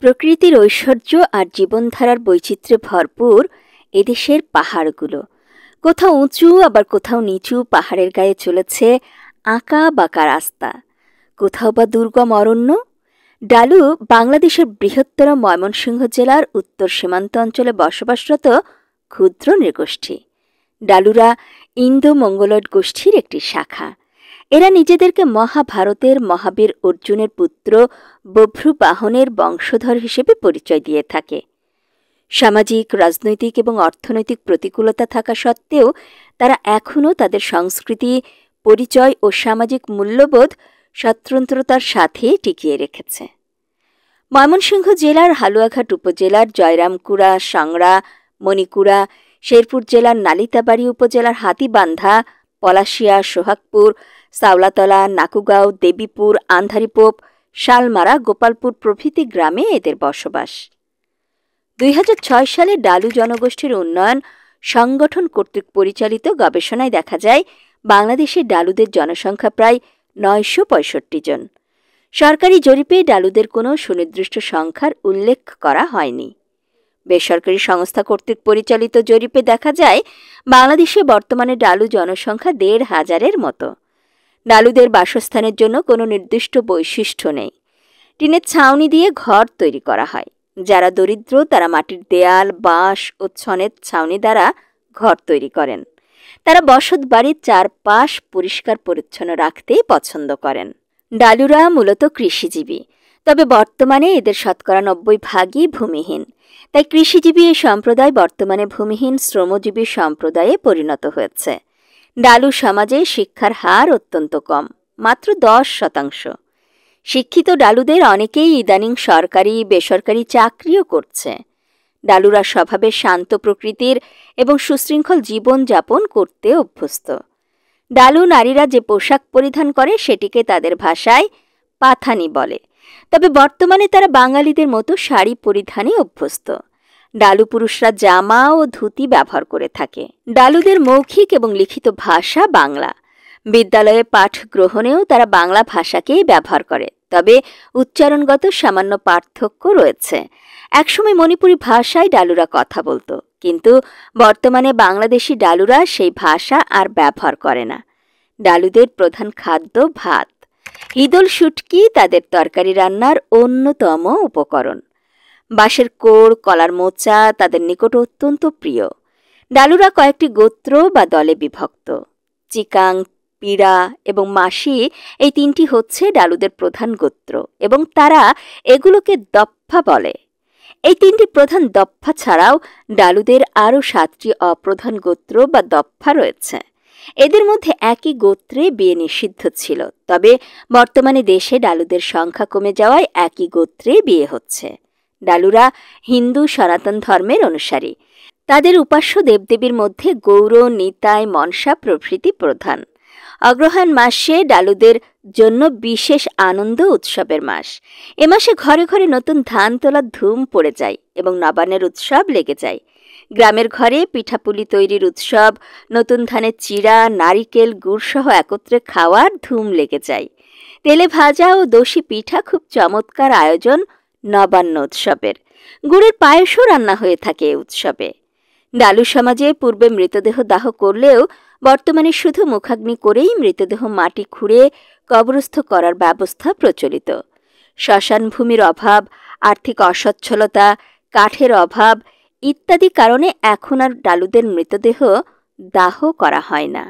প্রকৃতির ঐশ্বর্য আর জীবনধারার বৈচিত্র্যে ভরপুর এদেশের পাহাড়গুলো। কোথাও উঁচু আবার কোথাও নিচু পাহাড়ের গায়ে চলেছে আঁকা বাঁকা রাস্তা, কোথাও বা দুর্গম অরণ্য। ডালু বাংলাদেশের বৃহত্তর ময়মনসিংহ জেলার উত্তর সীমান্ত অঞ্চলে বসবাসরত ক্ষুদ্র নৃগোষ্ঠী। ডালুরা ইন্দো মঙ্গোলয়েড গোষ্ঠীর একটি শাখা। এরা নিজেদেরকে মহাভারতের মহাবীর অর্জুনের পুত্র বভ্রুবাহনের বংশধর হিসেবে পরিচয় দিয়ে থাকে। সামাজিক, রাজনৈতিক এবং অর্থনৈতিক প্রতিকূলতা থাকা সত্ত্বেও তারা এখনও তাদের সংস্কৃতি, পরিচয় ও সামাজিক মূল্যবোধ স্বতন্ত্রতার সাথে টিকিয়ে রেখেছে। ময়মনসিংহ জেলার হালুয়াঘাট উপজেলার জয়রামকুড়া, সাংড়া, মণিকুড়া, শেরপুর জেলার নালিতাবাড়ী উপজেলার হাতিবান্ধা, পলাশিয়া, সোহাগপুর, সাওলাতলা, নাকুগাঁও, দেবীপুর, আন্ধারিপোপ, শালমারা, গোপালপুর প্রভৃতি গ্রামে এদের বসবাস। ২০০৬ সালে ডালু জনগোষ্ঠীর উন্নয়ন সংগঠন কর্তৃক পরিচালিত গবেষণায় দেখা যায় বাংলাদেশে ডালুদের জনসংখ্যা প্রায় ৯৬৫ জন। সরকারি জরিপে ডালুদের কোনো সুনির্দিষ্ট সংখ্যার উল্লেখ করা হয়নি। বেসরকারি সংস্থা কর্তৃক পরিচালিত জরিপে দেখা যায় বাংলাদেশে বর্তমানে ডালু জনসংখ্যা ১৫০০-এর মতো। ডালুদের বাসস্থানের জন্য কোনো নির্দিষ্ট বৈশিষ্ট্য নেই। টিনের ছাউনি দিয়ে ঘর তৈরি করা হয়। যারা দরিদ্র তারা মাটির দেয়াল, বাঁশ ও ছনের ছাউনি দ্বারা ঘর তৈরি করেন। তারা বসত বাড়ির চারপাশ পরিষ্কার পরিচ্ছন্ন রাখতে পছন্দ করেন। ডালুরা মূলত কৃষিজীবী, তবে বর্তমানে এদের শতকরা ৯০% ভূমিহীন। তাই কৃষিজীবী এই সম্প্রদায় বর্তমানে ভূমিহীন শ্রমজীবী সম্প্রদায়ে পরিণত হয়েছে। ডালু সমাজে শিক্ষার হার অত্যন্ত কম, মাত্র ১০%। শিক্ষিত ডালুদের অনেকেই ইদানিং সরকারি, বেসরকারি চাকরিও করছে। ডালুরা স্বভাবে শান্ত প্রকৃতির এবং সুশৃঙ্খল জীবনযাপন করতে অভ্যস্ত। ডালু নারীরা যে পোশাক পরিধান করে সেটিকে তাদের ভাষায় পাথানি বলে, তবে বর্তমানে তারা বাঙালিদের মতো শাড়ি পরিধানে অভ্যস্ত। ডালু পুরুষরা জামা ও ধুতি ব্যবহার করে থাকে। ডালুদের মৌখিক এবং লিখিত ভাষা বাংলা। বিদ্যালয়ে পাঠ গ্রহণেও তারা বাংলা ভাষাকেই ব্যবহার করে, তবে উচ্চারণগত সামান্য পার্থক্য রয়েছে। একসময় মণিপুরি ভাষায় ডালুরা কথা বলতো, কিন্তু বর্তমানে বাংলাদেশি ডালুরা সেই ভাষা আর ব্যবহার করে না। ডালুদের প্রধান খাদ্য ভাত। হিদল শুটকি তাদের তরকারি রান্নার অন্যতম উপকরণ। বাঁশের কোড়, কলার মোচা তাদের নিকট অত্যন্ত প্রিয়। ডালুরা কয়েকটি গোত্র বা দলে বিভক্ত। চিকাং, পিড়া এবং মাসি এই তিনটি হচ্ছে ডালুদের প্রধান গোত্র এবং তারা এগুলোকে দপ্ফা বলে। এই তিনটি প্রধান দপ্ফা ছাড়াও ডালুদের আরও ৭টি অপ্রধান গোত্র বা দপ্ফা রয়েছে। এদের মধ্যে একই গোত্রে বিয়ে নিষিদ্ধ ছিল, তবে বর্তমানে দেশে ডালুদের সংখ্যা কমে যাওয়ায় একই গোত্রে বিয়ে হচ্ছে। ডালুরা হিন্দু সনাতন ধর্মের অনুসারী। তাদের উপাস্য দেবদেবীর মধ্যে গৌর, নিতাই, মনসা প্রভৃতি প্রধান। অগ্রহায়ণ মাসে ডালুদের জন্য বিশেষ আনন্দ উৎসবের মাস। এ মাসে ঘরে ঘরে নতুন ধান তোলার ধুম পড়ে যায় এবং নবান্নের উৎসব লেগে যায়। গ্রামের ঘরে পিঠাপুলি তৈরির উৎসব, নতুন ধানের চিড়া, নারিকেল, গুড়সহ একত্রে খাওয়ার ধুম লেগে যায়। তেলে ভাজা ও দশি পিঠা খুব চমৎকার আয়োজন নবান্ন উৎসবের। গুড়ের পায়েসও রান্না হয়ে থাকে এ উৎসবে। ডালু সমাজে পূর্বে মৃতদেহ দাহ করলেও বর্তমানে শুধু মুখাগ্নি করেই মৃতদেহ মাটি খুঁড়ে কবরস্থ করার ব্যবস্থা প্রচলিত। শ্মশান ভূমির অভাব, আর্থিক অসচ্ছলতা, কাঠের অভাব ইত্যাদি কারণে এখন আর ডালুদের মৃতদেহ দাহ করা হয় না।